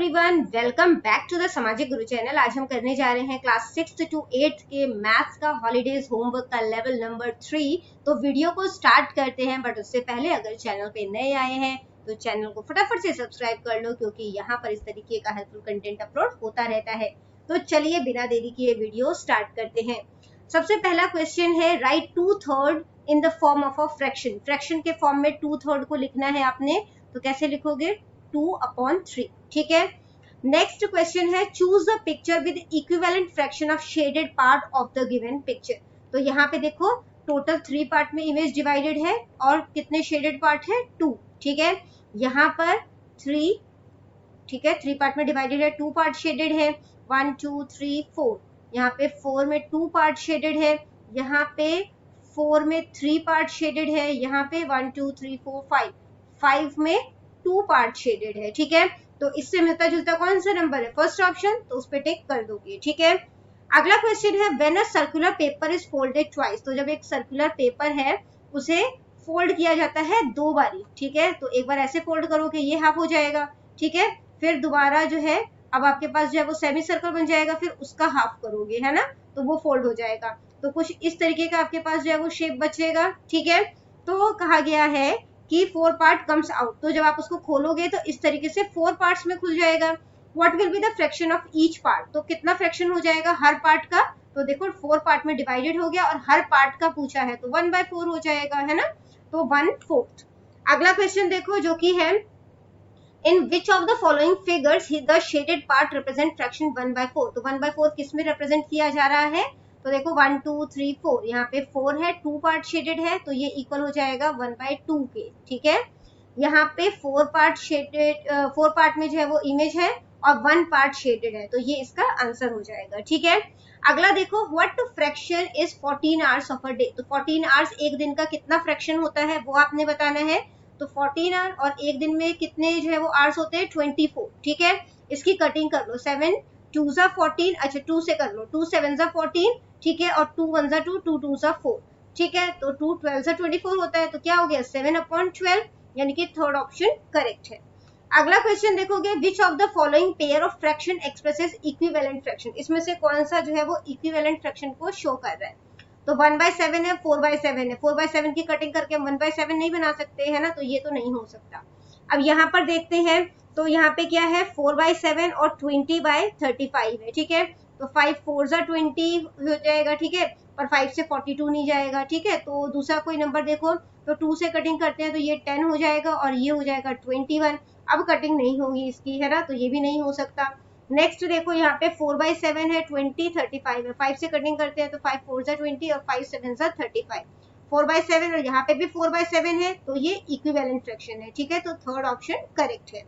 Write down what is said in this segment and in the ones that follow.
Everyone, welcome back to the Samajik Guru channel. आज हम करने जा रहे हैं क्लास 6 to 8 के मैथ्स का हॉलीडेज होमवर्क का लेवल नंबर 3। तो वीडियो को स्टार्ट करते हैं, बट उससे पहले अगर चैनल पे नए आए हैं तो चैनल को फटाफट से सब्सक्राइब कर लो, क्योंकि यहाँ पर इस तरीके का हेल्पफुल कंटेंट अपलोड होता रहता है। तो चलिए बिना देरी किए वीडियो स्टार्ट करते हैं। सबसे पहला क्वेश्चन है, right 2/3 in the form of a fraction. Fraction के फॉर्म में 2/3 को लिखना है आपने, तो कैसे लिखोगे? 2/3। ठीक है। नेक्स्ट क्वेश्चन है, choose the picture with equivalent fraction of shaded part of the given picture. तो यहाँ पे देखो टोटल 3 पार्ट में इमेज डिवाइडेड है और कितने शेडेड पार्ट है? 2। ठीक है, यहाँ पर 3, ठीक है, 3 पार्ट में डिवाइडेड है, 2 पार्ट शेडेड है, 1 2 3 4। यहाँ पे 4 में 2 पार्ट शेडेड है, यहाँ पे 4 में 3 पार्ट शेडेड है, यहाँ पे 1 2 3 4 5, 5 में 2 पार्ट शेडेड है। ठीक है, तो इससे मिलता जुलता कौन सा नंबर है? फर्स्ट ऑप्शन, तो उस पर टिक कर दोगे। ठीक है। अगला क्वेश्चन है, when a circular paper is folded twice. तो जब एक सर्कुलर पेपर है उसे फोल्ड किया जाता है 2 बारी। ठीक है, तो एक बार ऐसे फोल्ड करोगे ये हाफ हो जाएगा। ठीक है, फिर दोबारा जो है अब आपके पास जो है वो सेमी सर्कल बन जाएगा, फिर उसका हाफ करोगे, है ना, तो वो फोल्ड हो जाएगा। तो कुछ इस तरीके का आपके पास जो है वो शेप बचेगा। ठीक है, तो कहा गया है कि 4 पार्ट कम्स आउट। तो जब आप उसको खोलोगे तो इस तरीके से 4 पार्ट्स में खुल जाएगा। What will be the fraction of each part. तो कितना फ्रैक्शन हो जाएगा हर पार्ट का? तो देखो 4 पार्ट में डिवाइडेड हो गया और हर पार्ट का पूछा है, तो 1/4 हो जाएगा, है ना, तो 1/4। अगला क्वेश्चन देखो जो कि है, in which of the following figures the shaded part represent fraction 1/4। तो 1/4 किस में रिप्रेजेंट किया जा रहा है? तो देखो 1 2 3 4, यहाँ पे 4 है, 2 पार्ट शेडेड है, तो ये इक्वल हो जाएगा 1/2 के। ठीक है, यहाँ पे 4 पार्ट शेडेड, 4 पार्ट में जो है वो इमेज है और 1 पार्ट शेडेड है, तो ये इसका आंसर हो जाएगा। ठीक है, अगला देखो, what fraction is 14 hours of a day. तो 14 आवर्स एक दिन का कितना फ्रैक्शन होता है वो आपने बताना है। तो 14 आवर और एक दिन में कितने जो है वो आवर्स होते हैं? 24। ठीक है, इसकी कटिंग कर लो, 7 2 14, अच्छा 2 से कर लो, 2 7 14। ठीक है, और 2 1 2, 2 2 4। ठीक है, तो 2 12 24 होता है, तो क्या हो गया? 7/12, यानी कि थर्ड ऑप्शन करेक्ट है। अगला क्वेश्चन देखोगे, विच of the following pair of fraction expresses equivalent fraction. इसमें से कौन सा जो है वो इक्विवेलेंट फ्रैक्शन को शो कर रहा है? तो 1/7 है, 4/7 है, 4/7 की कटिंग करके हम 1/7 नहीं बना सकते, है ना, तो ये तो नहीं हो सकता। अब यहाँ पर देखते हैं, तो यहाँ पे क्या है? 4/7 और 20/35 है। ठीक है, तो 5 4 20 हो जाएगा। ठीक है, और 5 से 42 नहीं जाएगा। ठीक है, तो दूसरा कोई नंबर देखो, तो 2 से कटिंग करते हैं तो ये 10 हो जाएगा और ये हो जाएगा 21। अब कटिंग नहीं होगी इसकी, है ना, तो ये भी नहीं हो सकता। नेक्स्ट देखो, यहाँ पे 4/7 है, 20 35 है, 5 से कटिंग करते हैं तो 5 4 20 और 5 7 35। 4/7 और यहाँ पे भी 4/7 है, तो ये इक्विवेलेंट फ्रैक्शन है। ठीक है, तो थर्ड ऑप्शन करेक्ट है।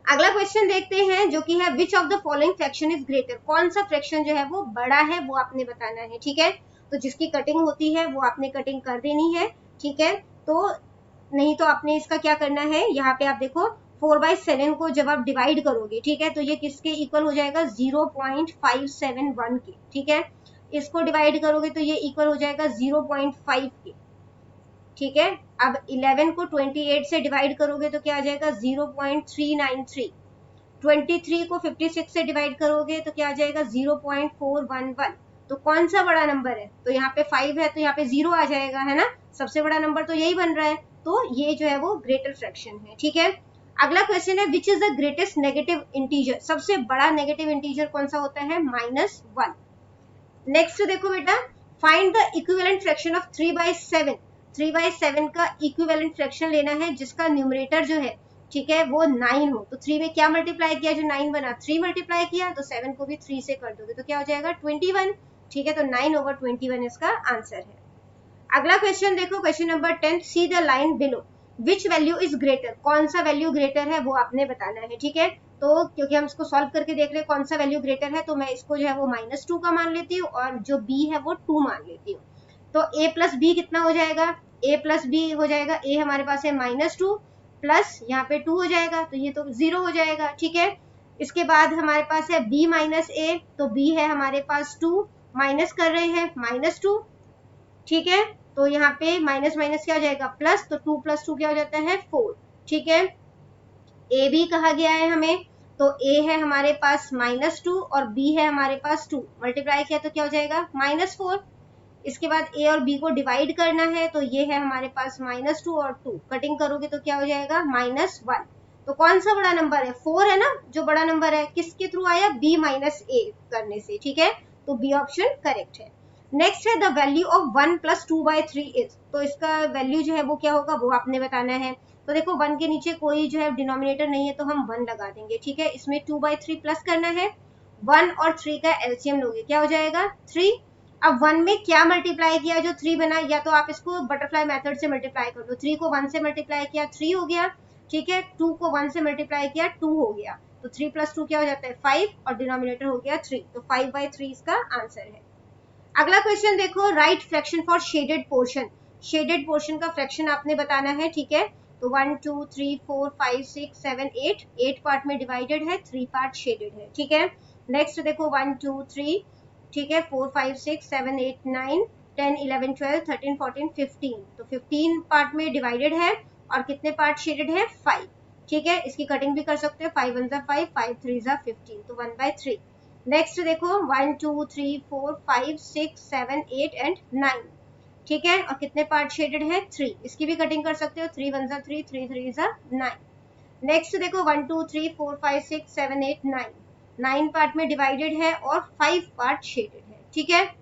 अगला क्वेश्चन देखते हैं जो कि है, विच of the following fraction is greater. कौन सा फ्रैक्शन जो है वो बड़ा है वो आपने बताना है। ठीक है, तो जिसकी कटिंग होती है वो आपने कटिंग कर देनी है। ठीक है, तो नहीं तो आपने इसका क्या करना है, यहाँ पे आप देखो 4/7 को जब आप डिवाइड करोगे, ठीक है, तो ये किसके इक्वल हो जाएगा? 0.571 के। ठीक है, इसको डिवाइड करोगे तो ये इक्वल हो जाएगा 0.5 के। ठीक है, अब 11 को 28 से डिवाइड करोगे तो क्या आ जाएगा? 0.393। 23 को 56 से डिवाइड करोगे तो क्या आ जाएगा? 0.411। तो कौन सा बड़ा नंबर है? तो यहाँ पे 5 है, तो यहाँ पे 0 आ जाएगा, है ना, सबसे बड़ा नंबर तो यही बन रहा है, तो ये जो है वो ग्रेटर फ्रैक्शन है। ठीक है, अगला क्वेश्चन है, which is the greatest negative integer. सबसे बड़ा नेगेटिव इंटीजर कौन सा होता है? -1। नेक्स्ट देखो बेटा, find the equivalent fraction of 3/7। 3/7 का इक्विवेलेंट फ्रैक्शन लेना है जिसका न्यूमरेटर जो है, ठीक है, वो 9 हो। तो 3 में क्या मल्टीप्लाई किया जो 9 बना? 3 मल्टीप्लाई किया, तो 7 को भी 3 से कर दोगे तो क्या हो जाएगा? 21। ठीक है, तो 9/21 इसका आंसर है। अगला क्वेश्चन देखो, question number 10, see the line below, which value is greater. कौन सा वैल्यू ग्रेटर है वो आपने बताना है। ठीक है, तो क्योंकि हम इसको सॉल्व करके देख रहे हैं कौन सा वैल्यू ग्रेटर है, तो मैं इसको जो है वो -2 का मान लेती हूँ और जो b है वो 2 मान लेती हूँ। तो a प्लस बी कितना हो जाएगा? a प्लस बी हो जाएगा, a हमारे पास है -2 प्लस यहाँ पे 2 हो जाएगा, तो ये तो 0 हो जाएगा। ठीक है, इसके बाद हमारे पास है b माइनस a, तो b है हमारे पास 2, माइनस कर रहे हैं -2। ठीक है, तो यहाँ पे माइनस माइनस क्या हो जाएगा? प्लस, तो 2 + 2 क्या हो जाता है? 4। ठीक है, ए बी कहा गया है हमें, तो a है हमारे पास -2 और b है हमारे पास 2, मल्टीप्लाई किया तो क्या हो जाएगा -4। इसके बाद a और b को डिवाइड करना है, तो ये है हमारे पास -2 और 2, कटिंग करोगे तो क्या हो जाएगा -1। तो कौन सा बड़ा नंबर है, 4 है ना जो बड़ा नंबर है, किसके थ्रू आया, b माइनस a करने से, ठीक है, तो b ऑप्शन करेक्ट है। नेक्स्ट है the value of 1 plus 2/3 is, तो इसका वैल्यू जो है वो क्या होगा वो आपने बताना है। तो देखो 1 के नीचे कोई जो है डिनोमिनेटर नहीं है तो हम 1 लगा देंगे, ठीक है, इसमें 2/3 प्लस करना है, 1 और 3 का एलसीएम लोगे क्या हो जाएगा 3। अब 1 में क्या मल्टीप्लाई किया जो 3 बना, या तो आप इसको बटरफ्लाई मेथड से मल्टीप्लाई कर दो, 3 को 1 से मल्टीप्लाई किया 3 हो गया, ठीक है, 2 को 1 से मल्टीप्लाई किया 2 हो गया, तो 3 + 2 क्या हो जाता है 5 और डिनोमिनेटर हो गया 3, तो 5/3 इसका आंसर है। अगला क्वेश्चन देखो, right fraction for shaded portion, shaded portion का फ्रैक्शन आपने बताना है, ठीक है, तो 1 2 3 4 5 6 7 8, 8 पार्ट में डिवाइडेड है, 3 पार्ट शेडेड है, ठीक है। नेक्स्ट देखो 1 2 3, ठीक है, 4 5 6 7 8 9 10 11 12 13 14 15, तो 15 पार्ट में डिवाइडेड है और कितने पार्ट शेडेड है 5, ठीक है, इसकी कटिंग भी कर सकते हो, 5 1 5 5 3 15, तो 1/3। नेक्स्ट देखो 1 2 3 4 5 6 7 8 एंड 9, ठीक है, और कितने पार्ट शेडेड है 3, इसकी भी कटिंग कर सकते हो, 3 1 3 3 3 9। नेक्स्ट देखो 1 2 3 4 5 6 7 8 9, 9 पार्ट में डिवाइडेड है और 5 पार्ट शेडेड है, ठीक है,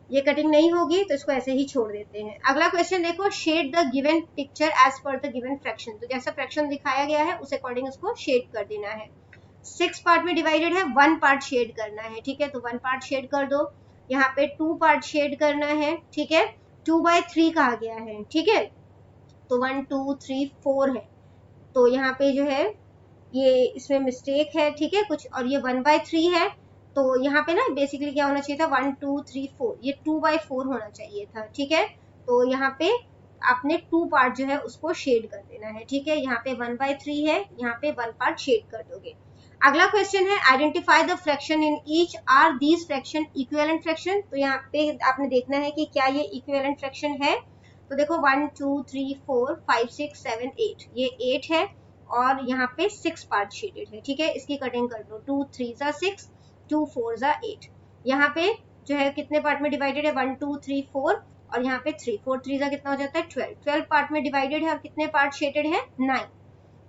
ये कटिंग नहीं होगी तो इसको ऐसे ही छोड़ देते हैं। अगला क्वेश्चन देखो, shade the given picture as per the given fraction, तो जैसा फ्रैक्शन दिखाया गया है उस अकॉर्डिंग उसको शेड कर देना है। 6 पार्ट में डिवाइडेड है, 1 पार्ट शेड करना है, ठीक है, तो 1 पार्ट शेड कर दो, यहाँ पे 2 पार्ट शेड करना है, ठीक है, 2/3 कहा गया है, ठीक है, तो 1 2 3 4 है, तो यहाँ पे जो है ये इसमें मिस्टेक है, ठीक है कुछ, और ये 1/3 है, तो यहाँ पे ना बेसिकली क्या होना चाहिए था 1 2 3 4, ये 2/4 होना चाहिए था, ठीक है, तो यहाँ पे आपने 2 पार्ट जो है उसको शेड कर देना है, ठीक है, यहाँ पे 1/3 है, यहाँ पे 1 पार्ट शेड कर दोगे। अगला क्वेश्चन है, identify the fraction in each, are these fraction equivalent fraction, तो यहाँ पे आपने देखना है कि क्या ये इक्विवेलेंट फ्रैक्शन है। तो देखो 1 2 3 4 5 6 7 8, ये 8 है और यहाँ पे 6 पार्ट शेडेड है, ठीक है, इसकी कटिंग कर दो, 2 3 6 2 4 8, यहाँ पे जो है कितने पार्ट में डिवाइडेड है 1 2 3 4, और यहाँ पे 3 4 3 कितना हो जाता है 12, 12 पार्ट में डिवाइडेड है और कितने पार्ट शेडेड है 9,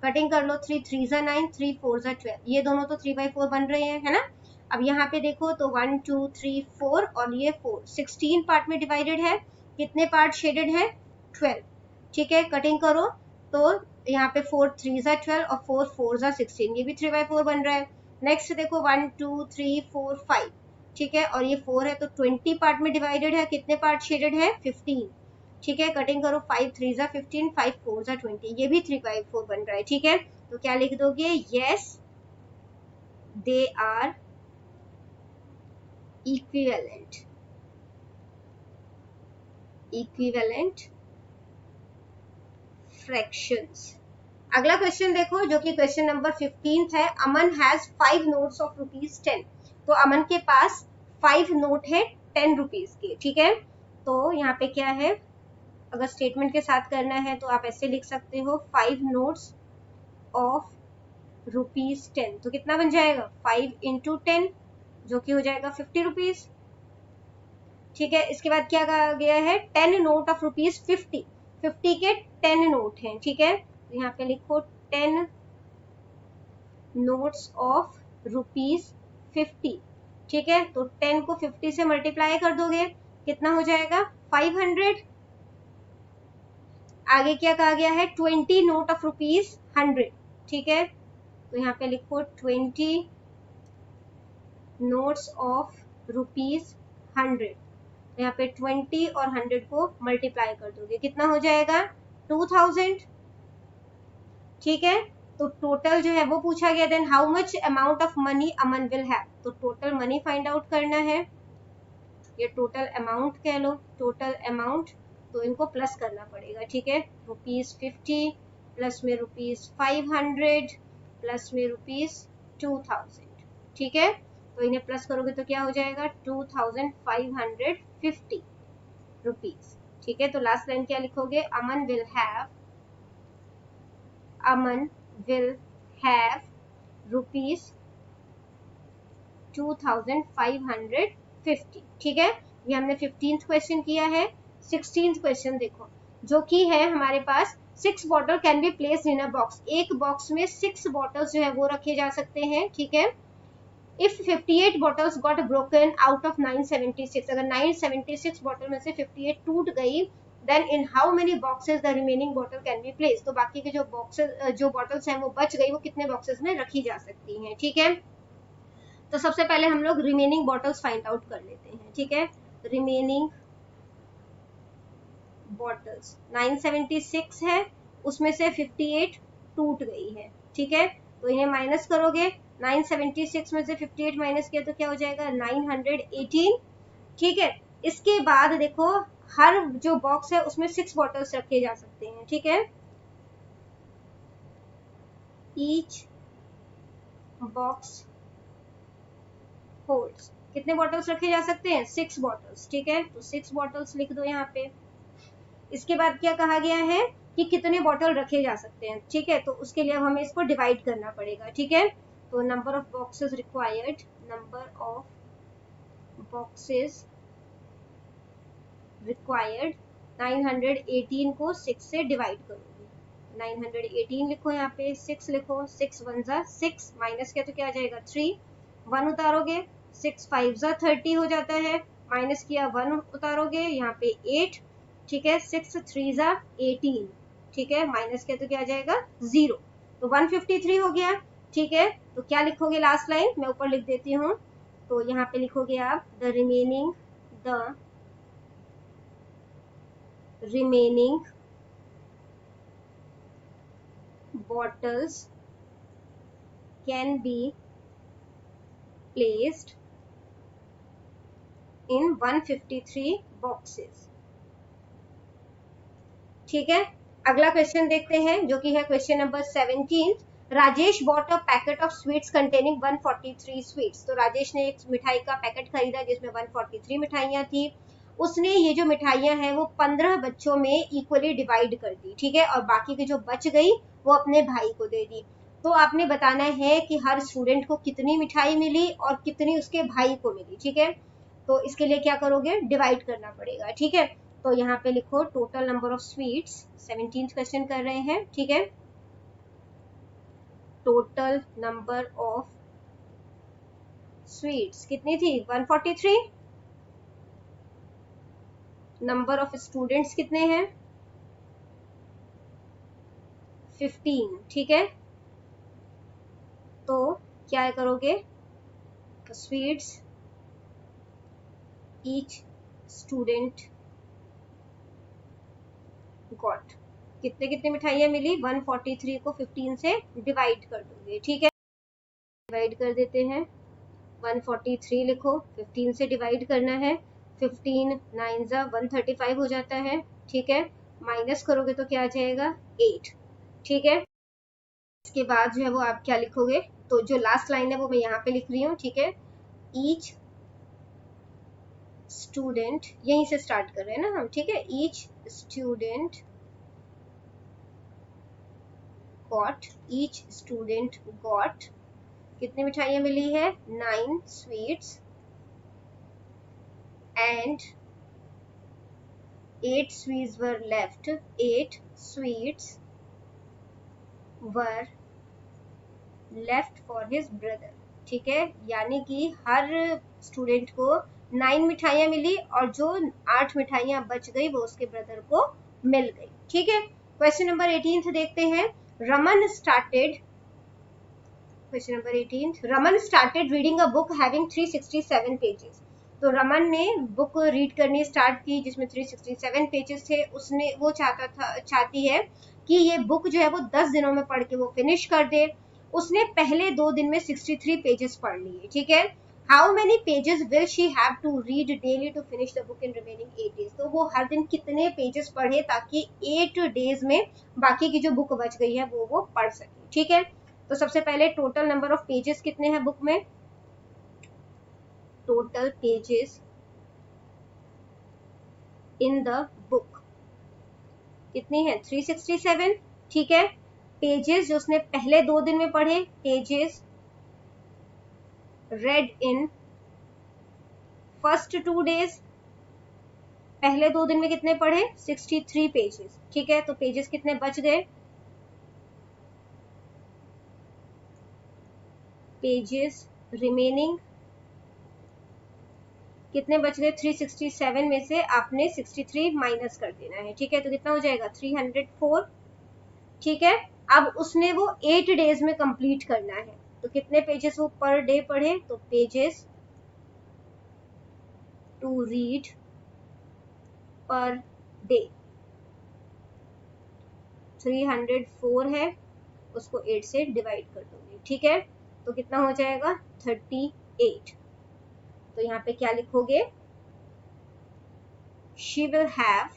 कटिंग कर लो, 3 3 9 3 4 12, ये दोनों तो 3/4 बन रहे हैं, है ना। अब यहाँ पे देखो तो 1 2 3 4 और ये 4, 16 पार्ट में डिवाइडेड है, कितने पार्ट शेडेड है 12, ठीक है, कटिंग करो, तो यहाँ पे 4 3 12 और 4 4 16, ये भी 3/4 बन रहा है। नेक्स्ट देखो 1 2 3 4 5, ठीक है, और ये 4 है तो 20 पार्ट में डिवाइडेड है, कितने पार्ट शेडेड है 15, ठीक है, कटिंग करो, 5 3 15 5 4 20, ये भी 3/4 बन रहा है, ठीक है, तो क्या लिख दोगे, yes they are equivalent, equivalent fractions. अगला क्वेश्चन देखो जो कि क्वेश्चन नंबर 15 है, अमन हैज 5 नोट्स ऑफ ₹10, तो अमन के पास 5 नोट है 10 रुपीज के, ठीक है, तो यहाँ पे क्या है, अगर स्टेटमेंट के साथ करना है तो आप ऐसे लिख सकते हो 5 नोट्स ऑफ ₹10, तो कितना बन जाएगा 5 × 10, जो कि हो जाएगा 50 रुपीज, ठीक है। इसके बाद क्या कहा गया है, 10 नोट ऑफ ₹50, 50 के 10 नोट हैं, ठीक है, तो यहाँ पे लिखो 10 नोट्स ऑफ ₹50, ठीक है, तो 10 को 50 से मल्टीप्लाई कर दोगे कितना हो जाएगा 500। आगे क्या कहा गया है, 20 नोट ऑफ ₹100, ठीक है, तो यहाँ पे लिखो 20 नोट्स ऑफ ₹100, यहाँ पे 20 और 100 को मल्टीप्लाई कर दोगे कितना हो जाएगा 2000, ठीक है, तो टोटल जो है वो पूछा गया, then how much amount of money Aman will have, तो टोटल मनी फाइंड आउट करना है, ये टोटल अमाउंट कह लो, टोटल अमाउंट, तो इनको प्लस करना पड़ेगा, ठीक है, ₹50 प्लस में ₹500 प्लस में ₹2000, ठीक है, तो इन्हें प्लस करोगे तो क्या हो जाएगा 2550 रुपीज, ठीक है, तो लास्ट लाइन क्या लिखोगे, अमन विल हैव ₹2550। ठीक है, ये हमने 15th क्वेश्चन किया है। 16th क्वेश्चन देखो, जो कि है हमारे पास 6 bottle can be placed in a box. एक बॉक्स में 6 बॉटल्स जो है वो रखे जा सकते हैं। ठीक है, if 58 bottles got broken out of 976, अगर 976 बॉटल में से 58 टूट गई, then in how many boxes the remaining bottle can be place. तो बाकी के जो बॉक्सेस जो बॉटल्स हैं वो बच गई, वो कितने बॉक्सेस में रखी जा सकती हैं। ठीक है, तो सबसे पहले हम लोग रिमेनिंग बॉटल्स फाइंड आउट कर लेते हैं। ठीक है, रिमेनिंग बॉटल्स 976 है, उसमें से 58 टूट गई है। ठीक है, तो इन्हें माइनस करोगे, 976 में से 58 माइनस किया तो क्या हो जाएगा, 918। ठीक है, इसके बाद देखो हर जो बॉक्स है उसमें 6 बॉटल्स रखे जा सकते हैं। ठीक है, ईच बॉक्स होल्ड्स, कितने बॉटल्स रखे जा सकते हैं, 6 बॉटल्स। ठीक है, तो 6 बॉटल्स लिख दो यहाँ पे। इसके बाद क्या कहा गया है कि कितने बॉटल रखे जा सकते हैं। ठीक है, तो उसके लिए हमें इसको डिवाइड करना पड़ेगा। ठीक है, तो number of boxes required, number of boxes required, 918 को 6 से डिवाइड करोगे, 918 लिखो यहाँ पे, 6 लिखो, 6 1 जा 6, माइनस किया तो क्या आ जाएगा 3, 1 उतारोगे, 6 5 जा 30 हो जाता है, माइनस किया 1 उतारोगे, यहाँ पे 8। ठीक है, 6 3 जा 18। ठीक है, माइनस किया तो क्या आ जाएगा 0, तो 153 हो गया। ठीक है, तो क्या लिखोगे लास्ट लाइन, मैं ऊपर लिख देती हूँ। तो यहाँ पे लिखोगे आप the remaining bottles can be placed in 153 boxes। ठीक है, अगला क्वेश्चन देखते हैं जो कि है question number 17। Rajesh bought a packet of sweets containing 143 sweets. तो राजेश ने एक मिठाई का पैकेट खरीदा जिसमें 143 मिठाइयां थी। उसने ये जो मिठाइयां हैं वो 15 बच्चों में इक्वली डिवाइड कर दी। ठीक है, और बाकी की जो बच गई वो अपने भाई को दे दी। तो आपने बताना है कि हर स्टूडेंट को कितनी मिठाई मिली और कितनी उसके भाई को मिली। ठीक है, तो इसके लिए क्या करोगे, डिवाइड करना पड़ेगा। ठीक है, तो यहाँ पे लिखो total number of sweets, 17th question कर रहे हैं। ठीक है, टोटल नंबर ऑफ स्वीट्स कितनी थी, 143। नंबर ऑफ स्टूडेंट्स कितने हैं, 15। ठीक है, तो क्या करोगे, स्वीट्स ईच स्टूडेंट गॉट, कितने कितने मिठाइयां मिली, 143 को 15 से डिवाइड कर दोगे। ठीक है, डिवाइड कर देते हैं, 143 लिखो, 15 से डिवाइड करना है, 15 9 जा 135 हो जाता है। ठीक है, माइनस करोगे तो क्या आ जाएगा 8। ठीक है, इसके बाद जो है वो आप क्या लिखोगे, तो जो लास्ट लाइन है वो मैं यहाँ पे लिख रही हूँ। ठीक है, ईच स्टूडेंट, यहीं से स्टार्ट कर रहे हैं ना हम। ठीक है, ईच स्टूडेंट गॉट, कितनी मिठाइयां मिली है, 9 sweets and 8 sweets were left, 8 sweets were left for his brother। ठीक है, यानी कि हर स्टूडेंट को 9 मिठाइयां मिली और जो 8 मिठाइयां बच गई वो उसके ब्रदर को मिल गई। ठीक है, क्वेश्चन नंबर 18 देखते हैं। Raman started, question number 18, Raman started reading a book having 367 pages. तो रमन ने बुक रीड करनी स्टार्ट की जिसमें 367 पेजेस थे। उसने वो चाहती है कि ये बुक जो है वो 10 दिनों में पढ़ के वो फिनिश कर दे। उसने पहले 2 दिन में 63 पेजेस पढ़ लिए। ठीक है, how many pages will she have to read daily to finish the book in remaining 8 days. तो वो हर दिन कितने पेजेस पढ़े ताकि 8 डेज में बाकी की जो बुक बच गई है वो पढ़ सके। ठीक है, तो सबसे पहले टोटल नंबर ऑफ पेजेस कितने हैं बुक में, total pages in the book कितनी है, 367। ठीक है, पेजेस जो उसने पहले 2 दिन में पढ़े, pages read in first 2 days, पहले 2 दिन में कितने पढ़े 63 पेजेस, ठीक है। तो पेजेस कितने बच गए, पेजेस रिमेनिंग कितने बच गए 367 में से आपने 63 माइनस कर देना है, ठीक है। तो कितना हो जाएगा 304, ठीक है। अब उसने वो 8 डेज में कंप्लीट करना है, तो कितने पेजेस वो पर डे पढ़े, तो pages to read per day 304 है, उसको 8 से डिवाइड कर दोगे, ठीक है। तो कितना हो जाएगा 38। तो यहाँ पे क्या लिखोगे, शी विल हैव,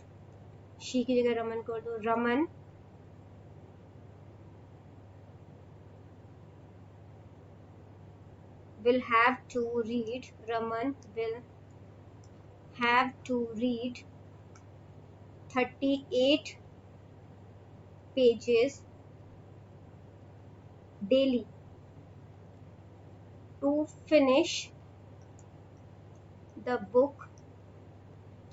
शी की जगह रमन कर दो, Raman will have to read, Raman will have to read 38 pages daily to finish the book,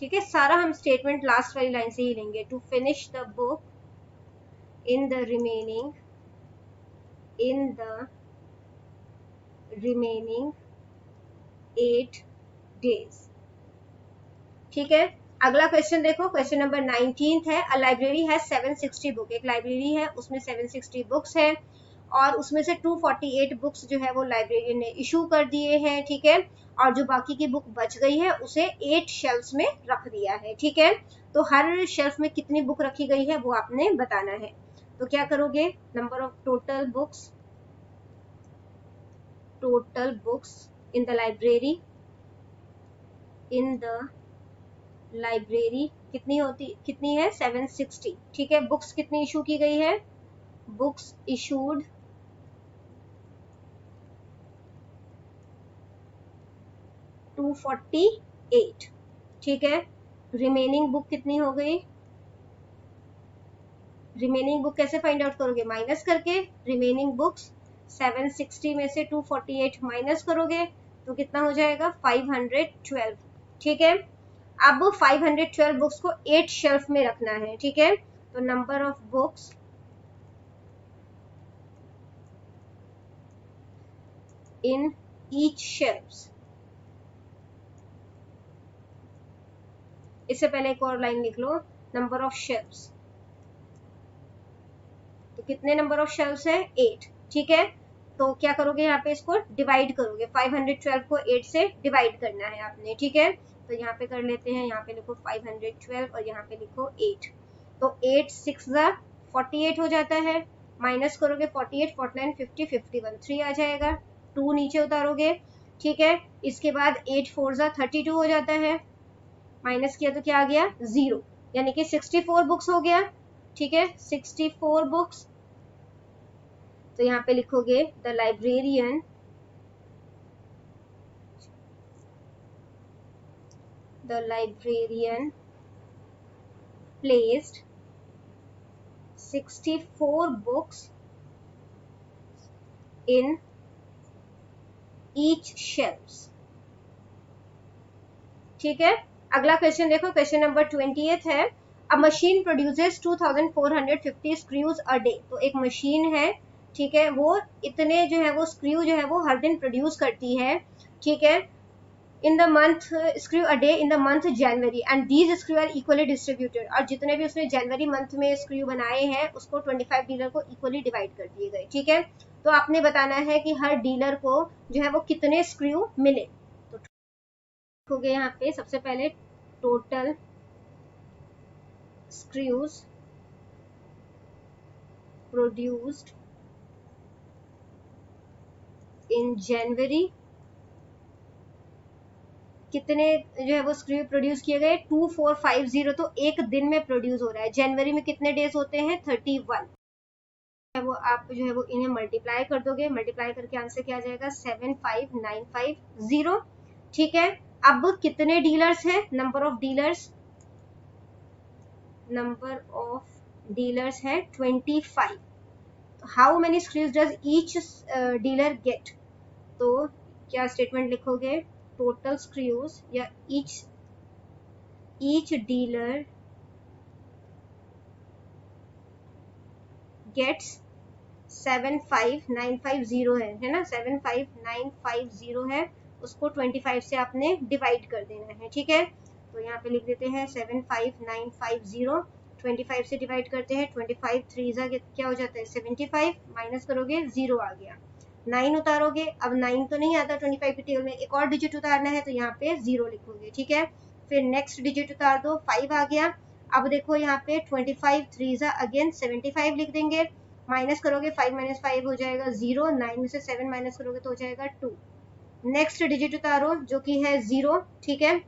ठीक है। सारा हम स्टेटमेंट लास्ट वाली लाइन से ही लेंगे, to finish the book in the remaining 8 days, ठीक है। अगला क्वेश्चन देखो, क्वेश्चन नंबर 19 है। अ लाइब्रेरी है 760 बुक, एक लाइब्रेरी है उसमें 760 बुक्स है और उसमें से 248 बुक्स जो है वो लाइब्रेरियन ने इशू कर दिए हैं, ठीक है। और जो बाकी की बुक बच गई है उसे 8 शेल्फ्स में रख दिया है, ठीक है। तो हर शेल्फ में कितनी बुक रखी गई है वो आपने बताना है। तो क्या करोगे, number of total books in the library कितनी है 760, ठीक है। बुक्स कितनी इशू की गई है, बुक्स इशूड 248, ठीक है। रिमेनिंग बुक कितनी हो गई, रिमेनिंग बुक कैसे फाइंड आउट करोगे, माइनस करके। रिमेनिंग बुक्स 760 में से 248 माइनस करोगे तो कितना हो जाएगा 512, ठीक है। अब 512 बुक्स को 8 शेल्फ में रखना है, ठीक है। तो number of books in each shelfs, इससे पहले एक और लाइन लिख लो, नंबर ऑफ शेल्फ्स, तो कितने नंबर ऑफ शेल्फ्स है 8, ठीक है। तो क्या करोगे, यहाँ पे इसको डिवाइड करोगे, 512 को 8 से डिवाइड करना है आपने, ठीक है। तो यहाँ पे कर लेते हैं, यहाँ पे लिखो 512 और यहाँ पे लिखो 8, तो 8 6 48 हो जाता है, माइनस करोगे 48 49 50 51 3 आ जाएगा, 2 नीचे उतारोगे, ठीक है। इसके बाद 8 4 32 हो जाता है, माइनस किया तो क्या आ गया 0, यानी कि 64 बुक्स हो गया, ठीक है। 64 बुक्स, तो यहाँ पे लिखोगे the librarian placed 64 books in each shelves, ठीक है। अगला क्वेश्चन देखो, क्वेश्चन नंबर 20 है। A machine produces 2450 screws a day, तो एक मशीन है, ठीक है, वो इतने जो है वो स्क्रू जो है वो हर दिन प्रोड्यूस करती है, ठीक है। In the month screw a day in the month January and these screw are equally distributed, और जितने भी उसने जनवरी मंथ में स्क्रू बनाए हैं उसको 25 डीलर को इक्वली डिवाइड कर दिए गए, ठीक है। तो आपने बताना है कि हर डीलर को जो है वो कितने स्क्रू मिले। तो हो गए यहाँ पे सबसे पहले टोटल स्क्रूज प्रोड्यूस्ड इन जनवरी, कितने जो है वो स्क्रू प्रोड्यूस किए गए 2450, तो एक दिन में प्रोड्यूस हो रहा है। जनवरी में कितने डेज होते हैं 31, वो आप जो है वो इन्हें मल्टीप्लाई कर दोगे, मल्टीप्लाई करके आंसर क्या आ जाएगा 75950, ठीक है। अब कितने डीलर्स हैं, नंबर ऑफ डीलर्स है 25, how many screws does each dealer get, तो क्या स्टेटमेंट लिखोगे? टोटल स्क्रूज या ईच डीलर गेट्स 75950 है ना, 75950 है, उसको 25 से आपने डिवाइड कर देना है, ठीक है। तो यहाँ पे लिख देते हैं 75950, 25 से डिवाइड करते हैं, 25 3 क्या हो जाता है 75, माइनस करोगे 0 आ गया, 9 उतारोगे, अब 9 तो नहीं आता 25 के टेबल में, एक और डिजिट उतारना है तो यहाँ पे 0 लिखोगे, ठीक है। फिर नेक्स्ट डिजिट उतार दो, 5 आ गया। अब देखो यहाँ पे 25 3 अगेन 75 लिख देंगे, माइनस करोगे 5 माइनस 5 हो जाएगा 0, 9 में से 7 माइनस करोगे तो हो जाएगा 2। नेक्स्ट डिजिट उतारो जो कि है 0, ठीक है।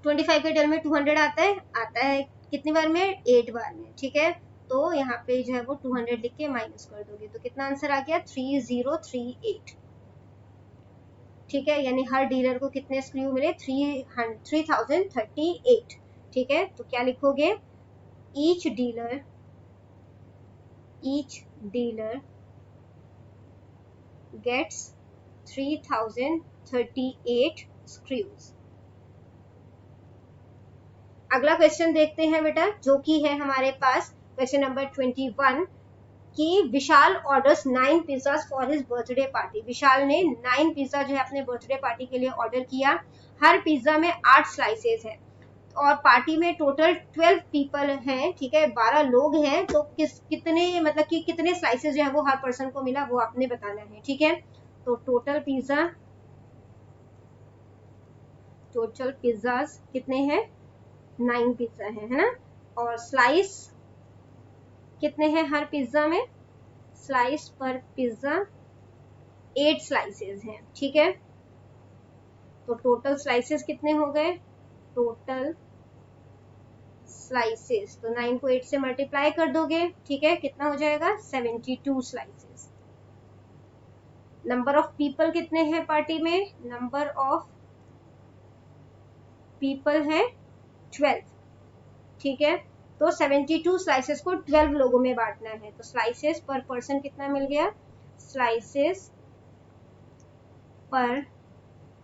25 के टेबल में 200 आता है कितनी बार में? 8 बार में, ठीक है। तो यहाँ पे जो है वो 200 लिख के माइनस कर दोगे तो कितना आंसर आ गया? 3038, ठीक है। यानी हर डीलर को कितने स्क्रू मिले? 3038, ठीक है। तो क्या लिखोगे? Each dealer gets 3038 screws. अगला क्वेश्चन देखते हैं बेटा, जो कि है हमारे पास क्वेश्चन नंबर 21 कि Vishal orders 9 pizzas for his birthday party. Vishal ने 9 पिज्जा जो है अपने बर्थडे पार्टी के लिए ऑर्डर किया। हर पिज्जा में 8 स्लाइसेस है और पार्टी में टोटल 12 पीपल हैं, ठीक है, 12 लोग हैं। तो कितने मतलब कि कितने स्लाइसेस जो है वो हर पर्सन को मिला वो आपने बताना है, ठीक है। तो टोटल पिज्जाज कितने हैं? 9 पिज्जा है ना। और स्लाइस कितने हैं हर पिज्जा में? स्लाइस पर पिज्जा 8 स्लाइसेस हैं, ठीक है। तो टोटल स्लाइसेस कितने हो गए? टोटल स्लाइसेस तो 9 को 8 से मल्टीप्लाई कर दोगे, ठीक है, कितना हो जाएगा? 72 स्लाइसेस। नंबर ऑफ पीपल कितने हैं पार्टी में? नंबर ऑफ पीपल है 12, ठीक है। तो 72 स्लाइसेस को 12 लोगों में बांटना है, तो स्लाइसेस पर पर्सन कितना मिल गया? स्लाइसेस पर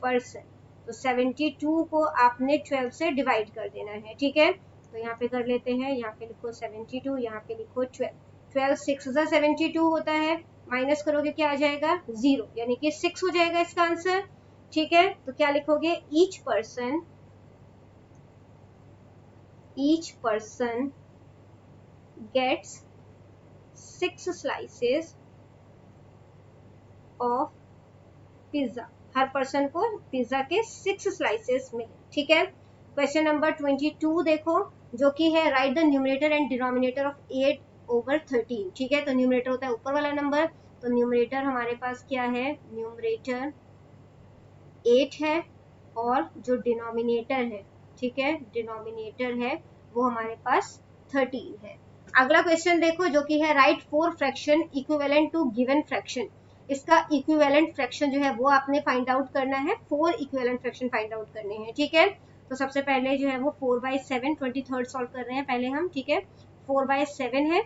पर्सन, तो 72 को आपने 12 से डिवाइड कर देना है, ठीक है। तो यहाँ पे कर लेते हैं, यहाँ पे लिखो 72, यहाँ पे लिखो 12, 12 6 72 होता है, माइनस करोगे क्या आ जाएगा? 0, यानी कि 6 हो जाएगा इसका आंसर, ठीक है। तो क्या लिखोगे? Each person gets 6 slices of pizza. हर पर्सन को पिज्जा के 6 स्लाइसेस मिले, ठीक है। क्वेश्चन नंबर 22 देखो, जो कि है right the numerator and denominator of 8/13, ठीक है। तो न्यूमरेटर होता है ऊपर वाला नंबर, तो न्यूमरेटर हमारे पास क्या है? न्यूमरेटर 8 है और जो डिनोमिनेटर है, ठीक है, डिनोमिनेटर है वो हमारे पास 13 है। अगला क्वेश्चन देखो, जो कि है write 4 fraction equivalent to given fraction. इसका इक्विवेलेंट फ्रैक्शन जो है वो आपने फाइंड आउट करना है, 4 इक्विवेलेंट फ्रैक्शन फाइंड आउट करने हैं, ठीक है। तो सबसे पहले जो है वो 4/7 23rd सॉल्व कर रहे हैं पहले हम, ठीक है। 4/7 है,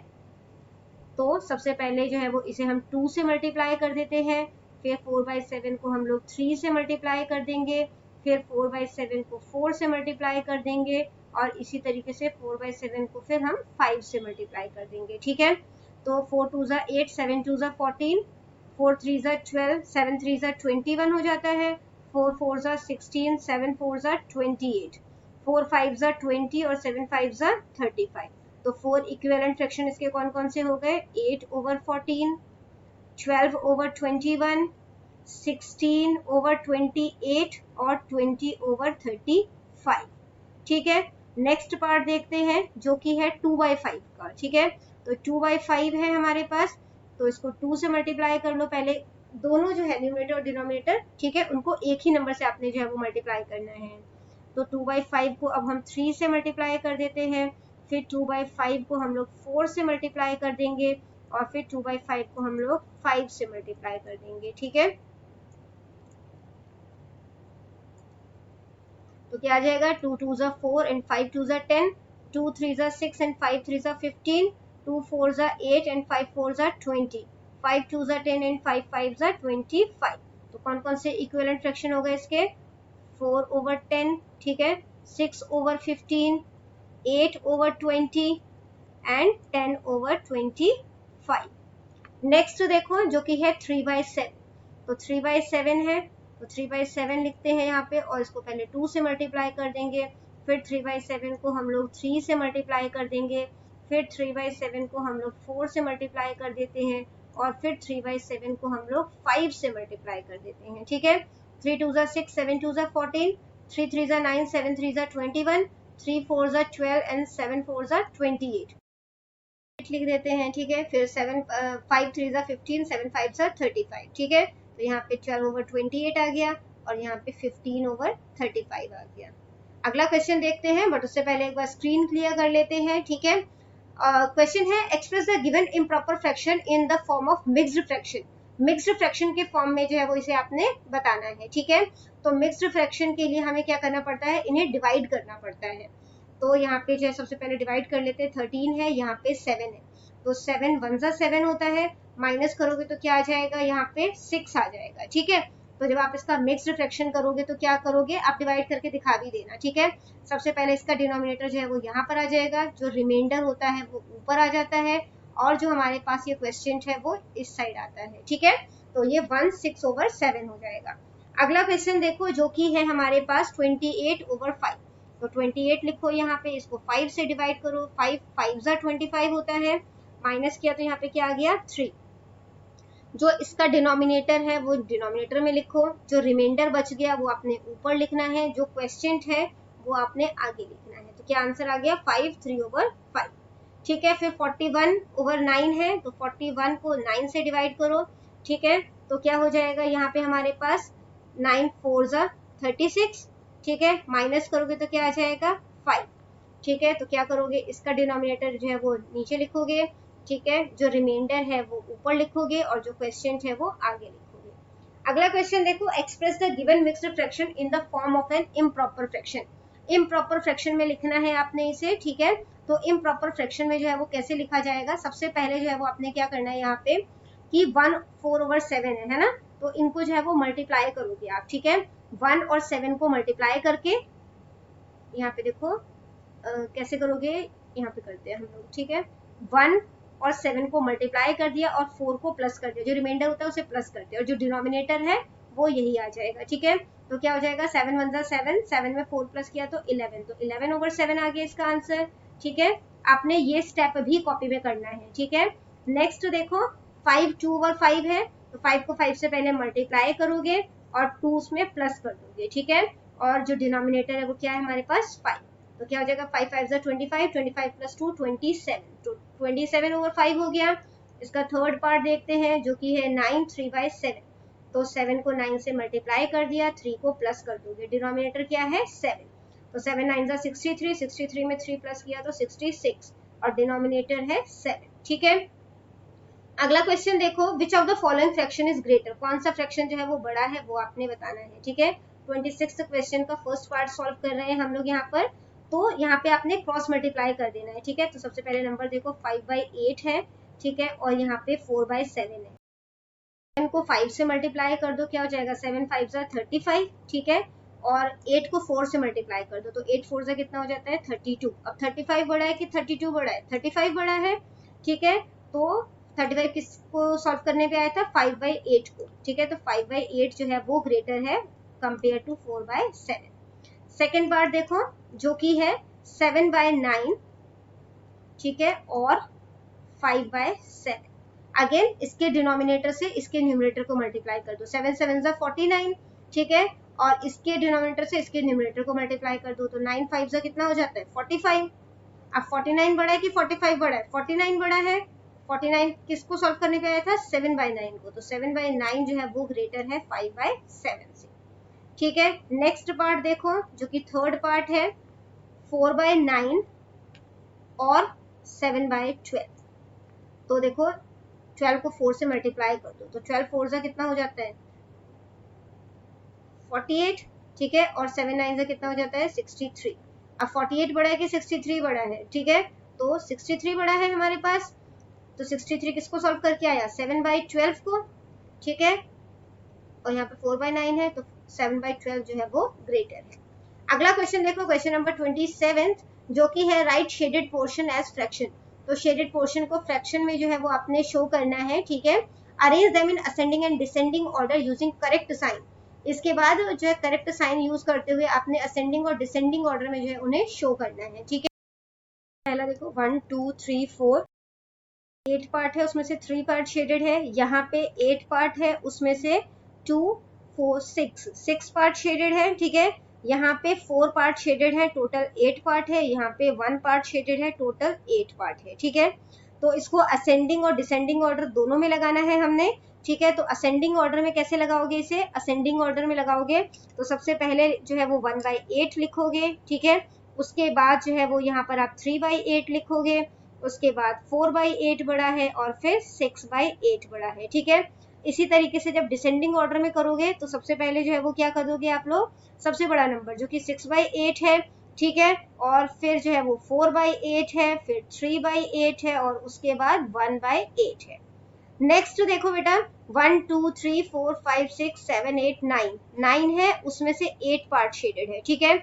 तो सबसे पहले जो है वो इसे हम 2 से मल्टीप्लाई कर देते हैं, फिर 4/7 को हम लोग 3 से मल्टीप्लाई कर देंगे, फिर 4/7 को 4 से मल्टीप्लाई कर देंगे, और इसी तरीके से 4/7 को फिर हम 5 से मल्टीप्लाई कर देंगे, ठीक है। तो 4 2 8, 7 2 14, 4 3 12, 7 3 21 हो जाता है, 4 4 16, 7 4 28, 4 5 20 और 7 5 35। तो 4 इक्विवेलेंट फ्रैक्शन इसके कौन कौन से हो गए? 8/14, 12/21, 16/28 और 20/35, ठीक है। नेक्स्ट पार्ट देखते हैं, जो कि है 2/5 का, ठीक है। तो 2/5 है हमारे पास, तो इसको 2 से मल्टीप्लाई कर लो पहले, दोनों जो है न्यूमरेटर और डिनोमिनेटर, ठीक है, उनको एक ही नंबर से आपने जो है वो मल्टीप्लाई करना है। तो 2/5 को अब हम 3 से मल्टीप्लाई कर देते हैं, फिर 2/5 को हम लोग 4 से मल्टीप्लाई कर देंगे, और फिर 2/5 को हम लोग 5 से मल्टीप्लाई कर देंगे, ठीक है। तो क्या आ जाएगा? 2 2 4 एंड 5 2 10, 2 3 6 एंड 5 3 15, 2 4 8 एंड 5 4 20, 5 2 10 एंड 5 5 25, तो कौन कौन से इक्विवेलेंट फ्रैक्शन हो गए इसके, 4/10, ठीक है, 6/15, 8/20 एंड 10/25। नेक्स्ट देखो जो कि है 3/7, तो 3/7 है, तो 3/7 लिखते हैं यहाँ पे, और इसको पहले 2 से मल्टीप्लाई कर देंगे, फिर 3/7 को हम लोग 3 से मल्टीप्लाई कर देंगे, फिर 3/7 को हम लोग 4 से मल्टीप्लाई कर देते हैं, और फिर 3/7 को हम लोग 5 से मल्टीप्लाई कर देते हैं, ठीक है। 3 2 6, 7 2 14, 3 3 9, 7 3 21, 3 4 12 एंड 7 4 28 लिख देते हैं, ठीक है। फिर 5 3 15, 7 5 35, ठीक है। तो यहाँ पे 12/28 आ गया, और यहाँ पे 15/35 आ गया। अगला क्वेश्चन देखते हैं, बट उससे पहले एक बार स्क्रीन क्लियर कर लेते हैं, ठीक है। क्वेश्चन है express the given improper fraction in the form of mixed fraction. Mixed fraction के फॉर्म में जो है वो इसे आपने बताना है, ठीक है। तो मिक्स्ड फ्रैक्शन के लिए हमें क्या करना पड़ता है, इन्हें डिवाइड करना पड़ता है। तो यहाँ पे जो है सबसे पहले डिवाइड कर लेते हैं, 13 है, यहाँ पे 7 है, तो 7 1 जा 7 होता है, माइनस करोगे तो क्या आ जाएगा, यहाँ पे 6 आ जाएगा, ठीक है। तो जब आप इसका मिक्स्ड फ्रैक्शन करोगे तो क्या करोगे, आप डिवाइड करके दिखा भी देना, ठीक है। सबसे पहले इसका डिनोमिनेटर जो है वो यहाँ पर आ जाएगा, जो रिमाइंडर होता है वो ऊपर आ जाता है, और जो हमारे पास ये क्वेश्चन है वो इस साइड आता है, ठीक है। तो ये 16/7 हो जाएगा। अगला क्वेश्चन देखो जो कि है हमारे पास 28/5, तो 28 लिखो यहाँ पे, इसको 5 से डिवाइड करो, 5 5 जा 25 होता है, माइनस किया तो यहाँ पे क्या आ गया 3। जो इसका डिनोमिनेटर है वो डिनोमिनेटर में लिखो, जो रिमाइंडर बच गया वो आपने ऊपर लिखना है, जो क्वेश्चन है वो आपने आगे लिखना है। तो क्या आंसर आ गया 5 3/5, ठीक है। फिर 41/9 है, तो 41 को 9 से डिवाइड करो, ठीक है। तो क्या हो जाएगा यहाँ पे हमारे पास 9 4 जा 36, ठीक है, माइनस करोगे तो क्या आ जाएगा 5, ठीक है। तो क्या करोगे, इसका डिनोमिनेटर जो है वो नीचे लिखोगे, ठीक है, जो रिमाइंडर है वो ऊपर लिखोगे, और जो क्वेश्चन है वो आगे लिखोगे। अगला क्वेश्चन देखो, express the given mixed fraction in the form of an improper fraction. Improper fraction में लिखना है आपने इसे, ठीक है। तो इम्प्रॉपर फ्रैक्शन में जो है वो कैसे लिखा जाएगा, सबसे पहले जो है वो आपने क्या करना है यहाँ पे कि 1 4/7 है ना, तो इनको जो है वो मल्टीप्लाई करोगे आप, ठीक है। 1 और 7 को मल्टीप्लाई करके, यहाँ पे देखो कैसे करोगे, यहाँ पे करते हैं हम लोग, ठीक है। 1 और 7 को मल्टीप्लाई कर दिया, और 4 को प्लस कर दिया, जो रिमाइंडर होता है उसे प्लस कर दिया, और जो डिनोमिनेटर है वो यही आ जाएगा, ठीक है। तो क्या हो जाएगा 7 1 जा 7, 7 में 4 प्लस किया तो 11, तो 11/7 आ गया इसका आंसर, ठीक है। आपने ये स्टेप भी कॉपी में करना है, ठीक है। नेक्स्ट देखो 5 2/5 है, तो 5 को 5 से पहले मल्टीप्लाई करोगे, और 2 उसमें प्लस कर दोगे, ठीक है। और जो डिनोमिनेटर है वो क्या है हमारे पास 5, तो क्या हो जाएगा 5 5 जा 25, 25 + 2 27, तो 27/5 हो गया। इसका थर्ड पार्ट देखते हैं जो कि है 9 3/7, तो 7 को 9 से मल्टीप्लाई कर दिया, 3 को प्लस कर दोगे, डिनोमिनेटर क्या है 7, तो 7 9 जा 63, 63 में 3 प्लस किया तो 66, और डिनोमिनेटर है 7, ठीक है। अगला क्वेश्चन देखो, विच of the following fraction is greater, कौन सा फ्रैक्शन जो है वो बड़ा है वो आपने बताना है, ठीक है। 26 क्वेश्चन का फर्स्ट पार्ट सॉल्व कर रहे हैं हम लोग यहाँ पर, तो यहाँ पे आपने क्रॉस मल्टीप्लाई कर देना है, ठीक है। तो सबसे पहले नंबर देखो 5/8 है, ठीक है, और यहाँ पे 4/7 है, 7 को 5 से मल्टीप्लाई कर दो, क्या हो जाएगा 7 5 जा 35, ठीक है, और 8 को 4 से मल्टीप्लाई कर दो, तो 8 4 जा कितना हो जाता है 32। अब 35 बड़ा है कि 32 बड़ा है, 35 बड़ा है, ठीक है। तो 35 किसको सॉल्व करने पे आया था 5/8 को, ठीक है। तो 5/8 जो है वो ग्रेटर है कंपेयर टू 4/7। सेकेंड पार्ट देखो जो कि है 7/9, ठीक है, और 5/7। अगेन इसके डिनोमिनेटर से इसके न्यूमरेटर को मल्टीप्लाई कर दो, 7 7 जा 49, ठीक है, और इसके डिनोमिनेटर से इसके न्यूमरेटर को मल्टीप्लाई कर दो, तो 9 5 जा कितना हो जाता है 45। अब 49 बड़ा है कि 45 बड़ा है, 49 बड़ा है, 49 किसको सॉल्व करने पे आया था 7/9 को, तो 7/9 जो है वो ग्रेटर है 5/7 से, ठीक है। नेक्स्ट पार्ट देखो जो कि थर्ड पार्ट है 4/9 और 7/12, तो देखो 12 को 4 से मल्टीप्लाई कर दो, तो 12 4 जा कितना हो जाता है 48, ठीक है, और 7 9 जा कितना हो जाता है 63। अब 48 बड़ा है कि 63 बड़ा है, ठीक है, तो 63 बड़ा है हमारे पास, तो 63 किसको सॉल्व करके आया 7/12 को, ठीक है, और यहाँ पे 4/9 है, तो 7/12 जो है वो ग्रेटर है। अगला क्वेश्चन देखो, क्वेश्चन नंबर 27 जो कि है write shaded portion as fraction. तो शेडेड पोर्शन को फ्रैक्शन में जो है वो आपने शो करना है, ठीक है। Arrange them in ascending and descending order using correct sign. इसके बाद जो है करेक्ट साइन यूज करते हुए आपने असेंडिंग और डिसेंडिंग ऑर्डर में जो है उन्हें शो करना है, ठीक है। पहला देखो 1 2 3 4 8 पार्ट है, उसमें से 3 पार्ट शेडेड है। यहाँ पे 8 पार्ट है, उसमें से 2 4 6 पार्ट शेडेड है, ठीक है। यहाँ पे 4 पार्ट शेडेड है, टोटल 8 पार्ट है। यहाँ पे 1 पार्ट शेडेड है, टोटल 8 पार्ट है, ठीक है। तो इसको असेंडिंग और डिसेंडिंग ऑर्डर दोनों में लगाना है हमने, ठीक है। तो असेंडिंग ऑर्डर में कैसे लगाओगे इसे? असेंडिंग ऑर्डर में लगाओगे तो सबसे पहले जो है वो 1/8 लिखोगे, ठीक है। उसके बाद जो है वो यहाँ पर आप 3/8 लिखोगे, उसके बाद 4/8 बड़ा है और फिर 6/8 बड़ा है, ठीक है। इसी तरीके से जब डिसेंडिंग ऑर्डर में करोगे तो सबसे पहले जो है वो क्या कर दोगे आप लोग, सबसे बड़ा नंबर जो कि 6/8 है, ठीक है, और फिर जो है वो 4/8 है, फिर 3/8 है और उसके बाद 1/8 है। नेक्स्ट देखो बेटा 1 2 3 4 5 6 7 8 9 है, उसमें से 8 पार्ट शेडेड है, ठीक है।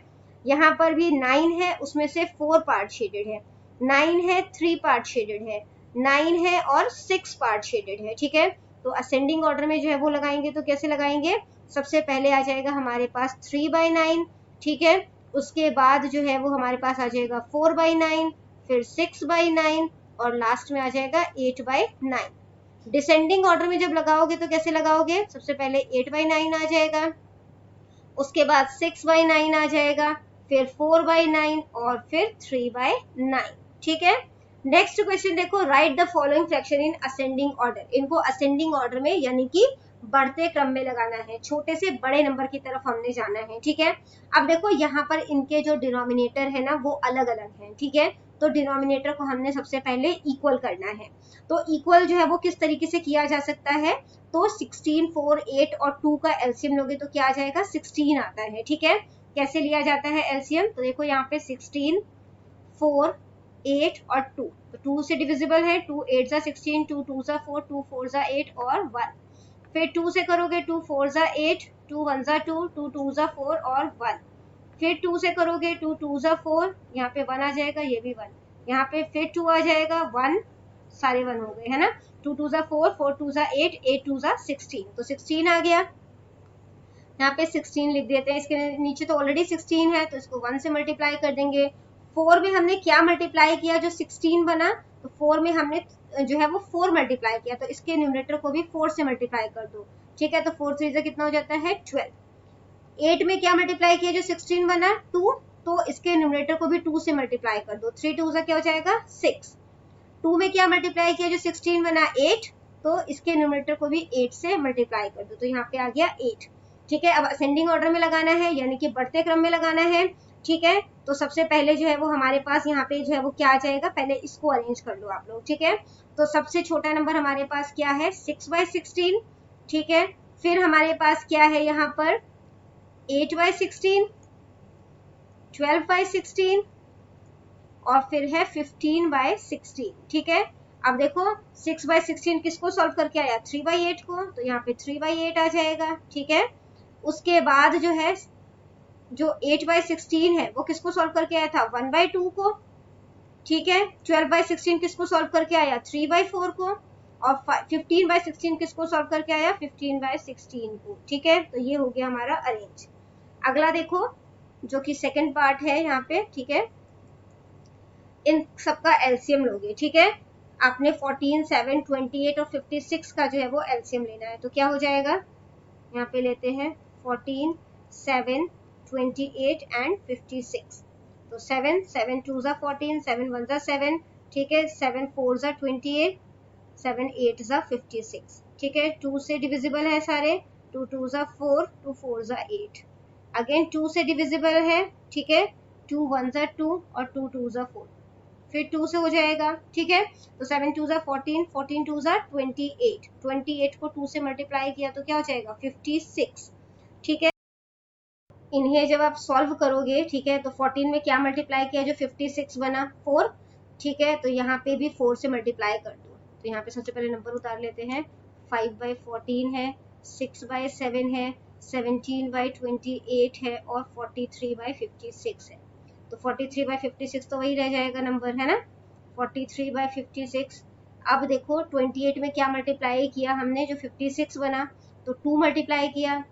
यहाँ पर भी 9 है, उसमें से 4 पार्ट शेडेड है। 9 है, 3 पार्ट शेडेड है। 9 है और 6 पार्ट शेडेड है, ठीक है। तो असेंडिंग ऑर्डर में जो है वो लगाएंगे तो कैसे लगाएंगे? सबसे पहले आ जाएगा हमारे पास 3/9, ठीक है। उसके बाद जो है वो हमारे पास आ जाएगा 4/9, फिर 6/9 और लास्ट में आ जाएगा 8/9। डिसेंडिंग ऑर्डर में जब लगाओगे तो कैसे लगाओगे? सबसे पहले 8/9 आ जाएगा, उसके बाद 6/9 आ जाएगा, फिर 4/9 और फिर 3/9, ठीक है। नेक्स्ट क्वेश्चन देखो, right the following fraction in ascending order. इनको असेंडिंग ऑर्डर में यानी कि बढ़ते क्रम में लगाना है, छोटे से बड़े नंबर की तरफ हमने जाना है, ठीक है। अब देखो यहाँ पर इनके जो डिनोमिनेटर है ना वो अलग अलग है, ठीक है। तो डिनोमिनेटर को हमने सबसे पहले इक्वल करना है। तो इक्वल जो है वो किस तरीके से किया जा सकता है? तो 16 4 8 और 2 का एलसीएम लोगे तो क्या आ जाएगा? 16 आता है, ठीक है। कैसे लिया जाता है एलसीएम? तो देखो यहाँ पे 16 4 8 और 2, तो 2 से डिविजिबल है, 2 8 जा 16, 2 2 जा 4, 2 4 जा 8 और 1। फिर 2 से करोगे 2 4 जा 8, 2 1 जा 2, 2 2 जा 4 और 1। फिर 2 से करोगे 2 2 जा 4, यहाँ पे 1 आ जाएगा, ये भी 1। यहाँ पे फिर 2 आ जाएगा, 1, सारे 1 हो गए है ना। 2 2 जा 4, 4 2 जा 8, 8 2 जा 16, तो 16 आ गया। यहाँ पे 16 लिख देते हैं, इसके नीचे तो ऑलरेडी 16 है तो इसको 1 से मल्टीप्लाई कर देंगे। 4 में हमने क्या मल्टीप्लाई किया जो 16 बना? तो 4 में हमने जो है वो 4 मल्टीप्लाई किया, तो इसके न्यूमरेटर को भी 4 से मल्टीप्लाई कर दो, ठीक है। तो 4 3 से कितना हो जाता है? 12। 8 में क्या मल्टीप्लाई किया जो 16 बना? 2, तो इसके न्यूमरेटर को भी 2 से मल्टीप्लाई कर दो, 3 2 से क्या हो जाएगा? 6। 2 में क्या मल्टीप्लाई किया जो 16 बना? 8, तो इसके न्यूमरेटर को भी 8 से मल्टीप्लाई कर दो, तो यहाँ पे आ गया 8, ठीक है। अब असेंडिंग ऑर्डर में लगाना है यानी कि बढ़ते क्रम में लगाना है, ठीक है। तो सबसे पहले जो है वो हमारे पास यहाँ पे जो है वो क्या आ जाएगा, पहले इसको अरेंज कर लो आप लोग, ठीक है। तो सबसे छोटा नंबर हमारे पास क्या है? 6/16, ठीक है। फिर हमारे पास क्या है यहाँ पर? 8/16, 12/16 और फिर है 15/16, ठीक है। अब देखो 6/16 किसको सॉल्व करके आया? 3/8 को, तो यहाँ पे 3/8 आ जाएगा, ठीक है। उसके बाद जो है जो 8/16 है वो किसको सॉल्व करके आया था? 1/2 को, ठीक है। 12/16 किसको सॉल्व करके आया? 3/4 को, और 15/16 किसको सॉल्व करके आया? 15/16 को, ठीक है। तो ये हो गया हमारा अरेंज। अगला देखो जो कि सेकंड पार्ट है यहाँ पे, ठीक है। इन सबका एलसीएम लोगे, ठीक है। आपने 14 7 28 और 56 का जो है वो एलसीएम लेना है, तो क्या हो जाएगा? यहाँ पे लेते हैं 14 7 28 एंड 56, तो 7 7 2 जा 14, 7 1 जा 7, ठीक है। 7 4 जा 28, 7 8 जा 56, ठीक है। 2 से डिविजिबल है सारे, 2 2 जा 4, 2 4 जा 8, अगेन 2 से डिविजिबल है, ठीक है। 2 1 जा 2 और 2 2 जा 4, फिर 2 से हो जाएगा, ठीक है। तो 7 2 जा 14, 14 2 जा 28, 28 को 2 से मल्टीप्लाई किया तो क्या हो जाएगा? 56, ठीक है। इन्हें जब आप सॉल्व करोगे, ठीक है, तो 14 में क्या मल्टीप्लाई किया जो 56 बना? 4, ठीक है। तो यहाँ पे भी 4 से मल्टीप्लाई कर दो, तो यहाँ पे सबसे पहले नंबर उतार लेते हैं, 5/14 है, 6/7 है, 17/28 है और 43/56 है। तो 43/56 तो वही रह जाएगा नंबर, है ना, 43/56। अब देखो 28 में क्या मल्टीप्लाई किया हमने, जो 56 बना, तो 2 मल्टीप्लाई किया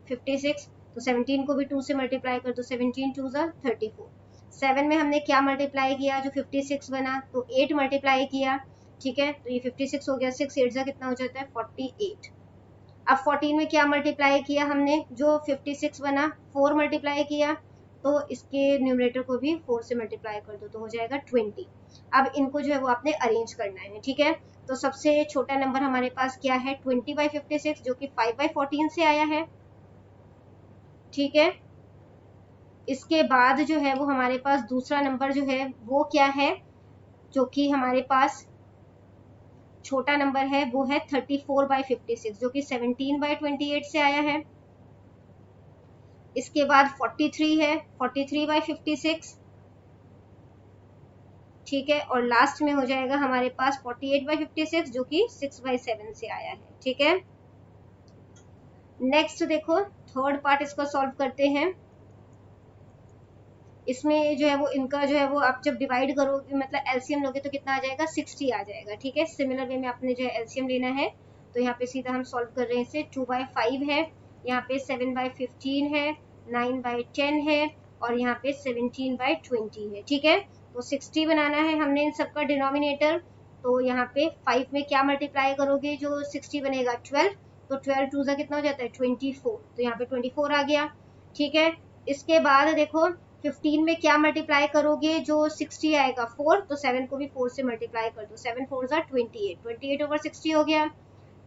56, तो 17 को भी 2 से मल्टीप्लाई कर दो, 17 2 34। 7 में हमने क्या मल्टीप्लाई किया, जो 56 बना, तो 8 मल्टीप्लाई किया, ठीक है, तो ये 56 हो गया, 6 8 कितना हो जाता है 48। अब 14 में क्या मल्टीप्लाई किया हमने, जो 56 बना, 4 मल्टीप्लाई किया, तो इसके न्यूमरेटर को भी 4 से मल्टीप्लाई कर दो, तो हो जाएगा 20। अब इनको जो है वो आपने अरेंज करना है, ठीक है। तो सबसे छोटा नंबर हमारे पास क्या है, 20/56, जो कि 5/14 से आया है, ठीक है। इसके बाद जो है वो हमारे पास दूसरा नंबर जो है वो क्या है, जो कि हमारे पास छोटा नंबर है, वो है 34/56, जो कि 17/28 से आया है। इसके बाद 43 है, 43/56, ठीक है, और लास्ट में हो जाएगा हमारे पास 48/56, जो कि 6/7 से आया है, ठीक है। नेक्स्ट देखो थर्ड पार्ट इसको सॉल्व करते हैं। इसमें जो है वो इनका जो है वो आप जब डिवाइड करोगे, मतलब एलसीएम लोगे, तो कितना आ जाएगा, 60 आ जाएगा, ठीक है। सिमिलर वे में आपने जो है एलसीएम लेना है, तो यहाँ पे सीधा हम सॉल्व कर रहे हैं इसे। 2/5 है, यहाँ पे 7/15 है, 9/10 है और यहाँ पे 17/20 है, ठीक है। तो 60 बनाना है हमने इन सबका डिनोमिनेटर, तो यहाँ पे 5 में क्या मल्टीप्लाई करोगे, जो 60 बनेगा 12, तो 12 2 कितना हो जाता है 24, तो यहाँ पे 24 आ गया, ठीक है। इसके बाद देखो 15 में क्या मल्टीप्लाई करोगे, जो 60 आएगा 4, तो 7 को भी 4 से मल्टीप्लाई कर दो, 7 4 28, 28/60 हो गया।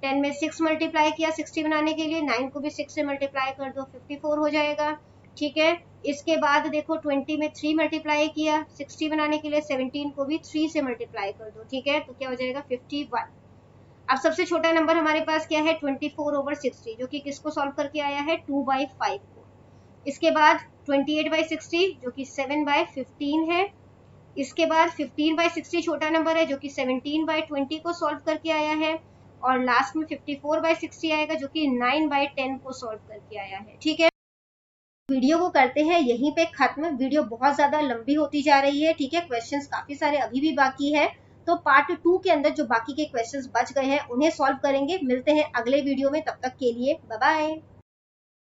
10 में 6 मल्टीप्लाई किया 60 बनाने के लिए, 9 को भी 6 से मल्टीप्लाई कर दो, 54 हो जाएगा, ठीक है। इसके बाद देखो 20 में 3 मल्टीप्लाई किया 60 बनाने के लिए, 17 को भी 3 से मल्टीप्लाई कर दो, ठीक है, तो क्या हो जाएगा 51। अब सबसे छोटा नंबर हमारे पास क्या है, 24/60, जो कि किसको सॉल्व करके आया है, 2/5 को। इसके बाद 28/60, जो कि 7/15 है। इसके बाद 15/60 छोटा नंबर है, जो कि 17/20 को सॉल्व करके आया है। और लास्ट में 54/60 आएगा, जो कि 9/10 को सॉल्व करके आया है, ठीक है। वीडियो को करते हैं यहीं पे खत्म। वीडियो बहुत ज्यादा लंबी होती जा रही है, ठीक है, क्वेश्चंस काफी सारे अभी भी बाकी है, तो पार्ट 2 के अंदर जो बाकी के क्वेश्चंस बच गए हैं उन्हें सॉल्व करेंगे। मिलते हैं अगले वीडियो में, तब तक के लिए बाय बाय।